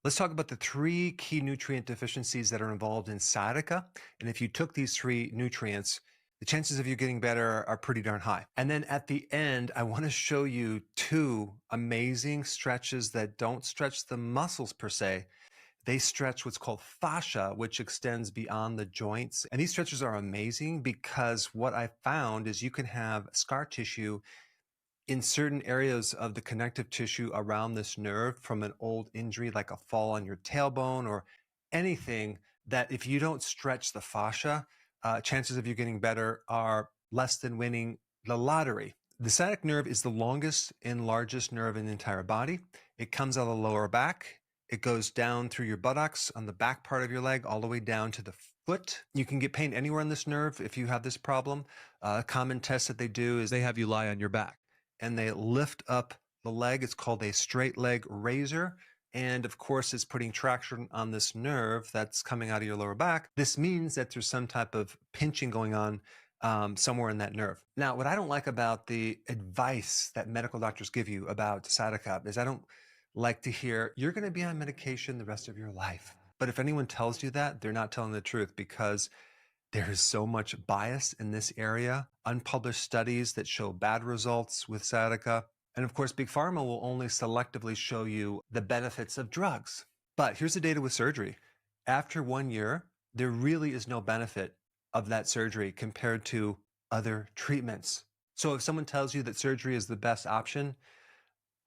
Let's talk about the 3 key nutrient deficiencies that are involved in sciatica. And if you took these 3 nutrients, the chances of you getting better are pretty darn high. And then at the end, I want to show you 2 amazing stretches that don't stretch the muscles per se. They stretch what's called fascia, which extends beyond the joints. And these stretches are amazing because what I found is you can have scar tissue in certain areas of the connective tissue around this nerve from an old injury, like a fall on your tailbone or anything, that if you don't stretch the fascia, chances of you getting better are less than winning the lottery. The sciatic nerve is the longest and largest nerve in the entire body. It comes out of the lower back. It goes down through your buttocks on the back part of your leg, all the way down to the foot. You can get pain anywhere on this nerve if you have this problem. A common test that they do is they have you lie on your back and they lift up the leg. It's called a straight leg razor. And of course, it's putting traction on this nerve that's coming out of your lower back. This means that there's some type of pinching going on somewhere in that nerve. Now, what I don't like about the advice that medical doctors give you about sciatica is I don't like to hear, you're going to be on medication the rest of your life. But if anyone tells you that, they're not telling the truth, because there is so much bias in this area, unpublished studies that show bad results with sciatica. And of course, Big Pharma will only selectively show you the benefits of drugs. But here's the data with surgery. After 1 year, there really is no benefit of that surgery compared to other treatments. So if someone tells you that surgery is the best option,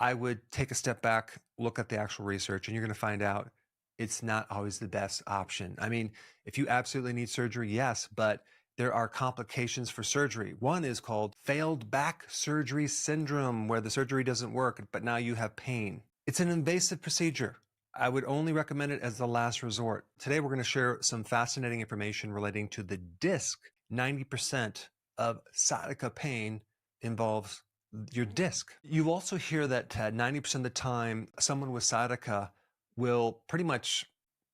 I would take a step back, look at the actual research, and you're going to find out it's not always the best option. I mean, if you absolutely need surgery, yes, but there are complications for surgery. One is called failed back surgery syndrome, where the surgery doesn't work, but now you have pain. It's an invasive procedure. I would only recommend it as the last resort. Today, we're going to share some fascinating information relating to the disc. 90% of sciatica pain involves your disc. You also hear that 90% of the time, someone with sciatica will pretty much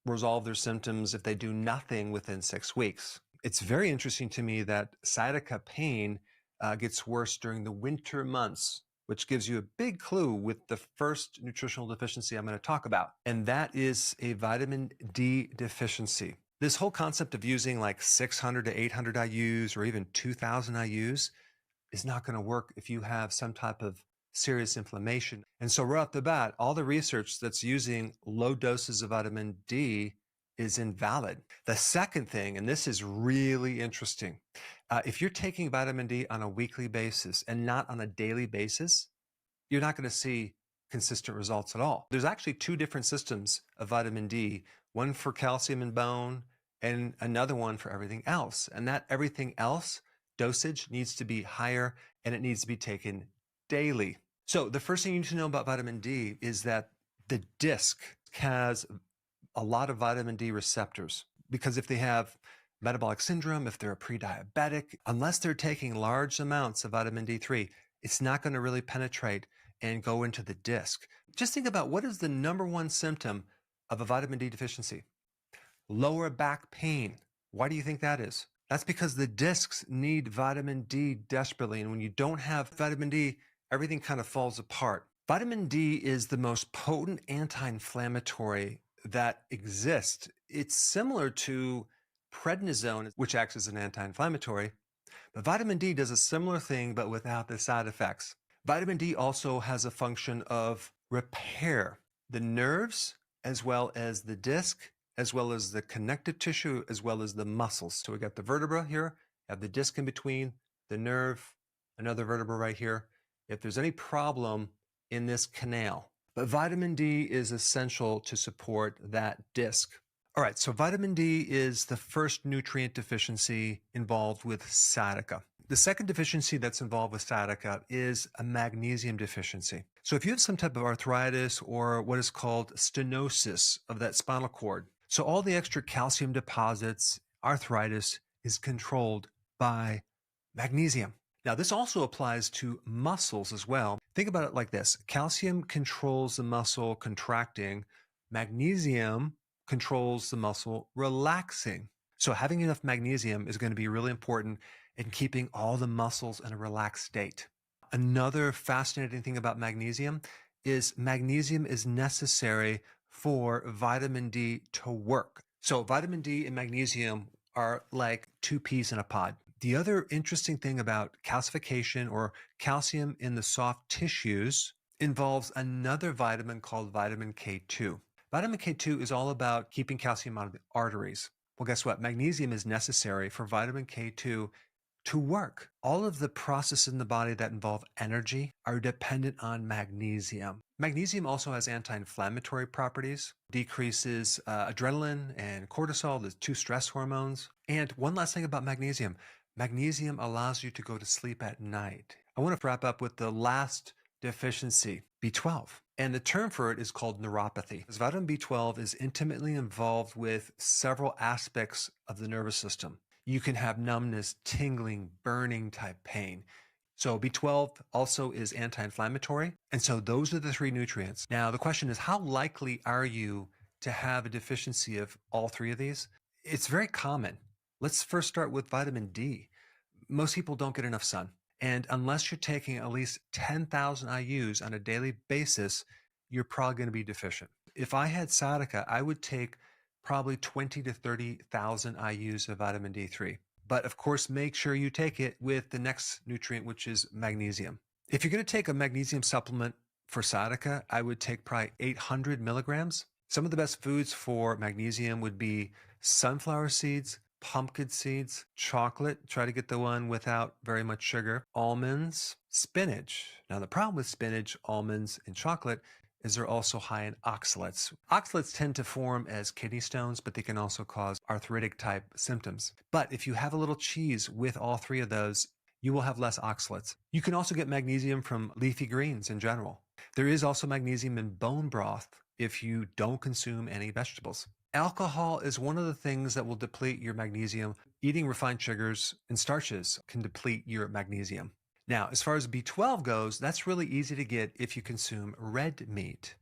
resolve their symptoms if they do nothing within 6 weeks. It's very interesting to me that sciatica pain gets worse during the winter months, which gives you a big clue with the first nutritional deficiency I'm going to talk about, and that is a vitamin D deficiency. This whole concept of using like 600 to 800 IUs or even 2,000 IUs is not going to work if you have some type of serious inflammation. And so right off the bat, all the research that's using low doses of vitamin D is invalid. The second thing, and this is really interesting, if you're taking vitamin D on a weekly basis and not on a daily basis, you're not going to see consistent results at all. There's actually 2 different systems of vitamin D, one for calcium and bone and another one for everything else. And that everything else dosage needs to be higher, and it needs to be taken daily. So the first thing you need to know about vitamin D is that the disc has a lot of vitamin D receptors, because if they have metabolic syndrome, if they're a pre-diabetic, unless they're taking large amounts of vitamin D3, it's not going to really penetrate and go into the disc. Just think about, what is the number 1 symptom of a vitamin D deficiency? Lower back pain. Why do you think that is? That's because the discs need vitamin D desperately. And when you don't have vitamin D, everything kind of falls apart. Vitamin D is the most potent anti-inflammatory that exists. It's similar to prednisone, which acts as an anti-inflammatory. But vitamin D does a similar thing, but without the side effects. Vitamin D also has a function of repair. The nerves, as well as the disc, as well as the connective tissue, as well as the muscles. So we got the vertebra here, have the disc in between, the nerve, another vertebra right here. If there's any problem in this canal, but vitamin D is essential to support that disc. All right, so vitamin D is the first nutrient deficiency involved with sciatica. The second deficiency that's involved with sciatica is a magnesium deficiency. So if you have some type of arthritis or what is called stenosis of that spinal cord, so all the extra calcium deposits, arthritis is controlled by magnesium. Now, this also applies to muscles as well. Think about it like this. Calcium controls the muscle contracting. Magnesium controls the muscle relaxing. So having enough magnesium is going to be really important in keeping all the muscles in a relaxed state. Another fascinating thing about magnesium is necessary for vitamin D to work. So vitamin D and magnesium are like two peas in a pod. The other interesting thing about calcification or calcium in the soft tissues involves another vitamin called vitamin K2. Vitamin K2 is all about keeping calcium out of the arteries. Well, guess what? Magnesium is necessary for vitamin K2 to work. All of the processes in the body that involve energy are dependent on magnesium. Magnesium also has anti-inflammatory properties, decreases adrenaline and cortisol, the two stress hormones. And one last thing about magnesium, magnesium allows you to go to sleep at night. I want to wrap up with the last deficiency, B12. And the term for it is called neuropathy. Because vitamin B12 is intimately involved with several aspects of the nervous system. You can have numbness, tingling, burning type pain. So B12 also is anti-inflammatory. And so those are the three nutrients. Now, the question is, how likely are you to have a deficiency of all three of these? It's very common. Let's first start with vitamin D. Most people don't get enough sun. And unless you're taking at least 10,000 IUs on a daily basis, you're probably going to be deficient. If I had sciatica, I would take probably 20 to 30,000 IUs of vitamin D3. But of course, make sure you take it with the next nutrient, which is magnesium. If you're going to take a magnesium supplement for sciatica, I would take probably 800 milligrams. Some of the best foods for magnesium would be sunflower seeds, pumpkin seeds, chocolate. Try to get the one without very much sugar. Almonds, spinach. Now, the problem with spinach, almonds, and chocolate is they're also high in oxalates. Oxalates tend to form as kidney stones, but they can also cause arthritic type symptoms. But if you have a little cheese with all three of those, you will have less oxalates. You can also get magnesium from leafy greens in general. There is also magnesium in bone broth if you don't consume any vegetables. Alcohol is one of the things that will deplete your magnesium. Eating refined sugars and starches can deplete your magnesium. Now, as far as B12 goes, that's really easy to get if you consume red meat.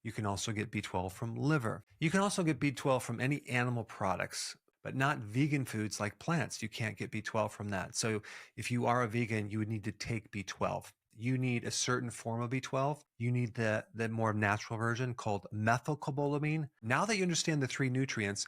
You can also get B12 from liver. You can also get B12 from any animal products, but not vegan foods like plants. You can't get B12 from that. So if you are a vegan, you would need to take B12. You need a certain form of B12. You need the more natural version called methylcobalamin. Now that you understand the three nutrients,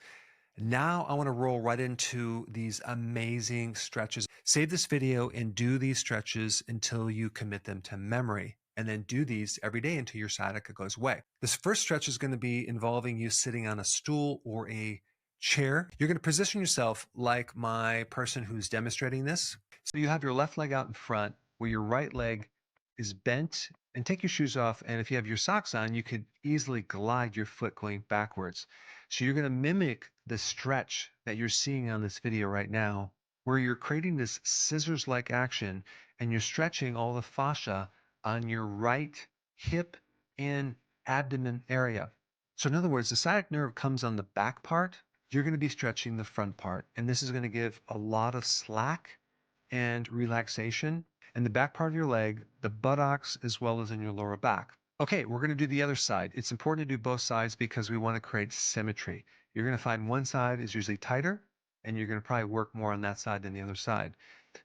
now I want to roll right into these amazing stretches. Save this video and do these stretches until you commit them to memory. And then do these every day until your sciatica goes away. This first stretch is going to be involving you sitting on a stool or a chair. You're going to position yourself like my person who's demonstrating this. So you have your left leg out in front where your right leg is bent, and take your shoes off. And if you have your socks on, you could easily glide your foot going backwards. So you're going to mimic the stretch that you're seeing on this video right now, where you're creating this scissors-like action and you're stretching all the fascia on your right hip and abdomen area. So in other words, the sciatic nerve comes on the back part. You're going to be stretching the front part, and this is going to give a lot of slack and relaxation in the back part of your leg, the buttocks, as well as in your lower back. Okay, we're going to do the other side. It's important to do both sides because we want to create symmetry. You're going to find one side is usually tighter, and you're going to probably work more on that side than the other side.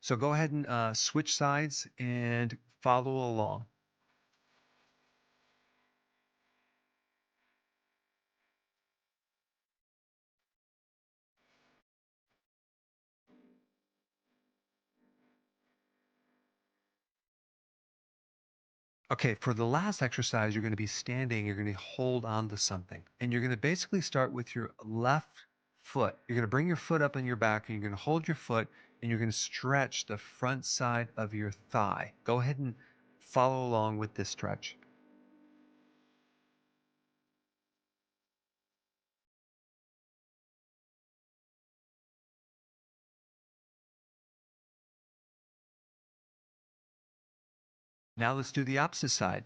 So go ahead and switch sides and follow along. Okay, for the last exercise, you're going to be standing, you're going to hold on to something. And you're going to basically start with your left foot. You're going to bring your foot up on your back, and you're going to hold your foot, and you're going to stretch the front side of your thigh. Go ahead and follow along with this stretch. Now let's do the opposite side.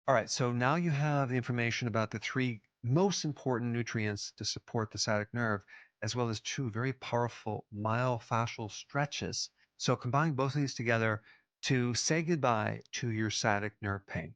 All right, so now you have the information about the three most important nutrients to support the sciatic nerve, as well as two very powerful myofascial stretches. So combine both of these together to say goodbye to your sciatic nerve pain.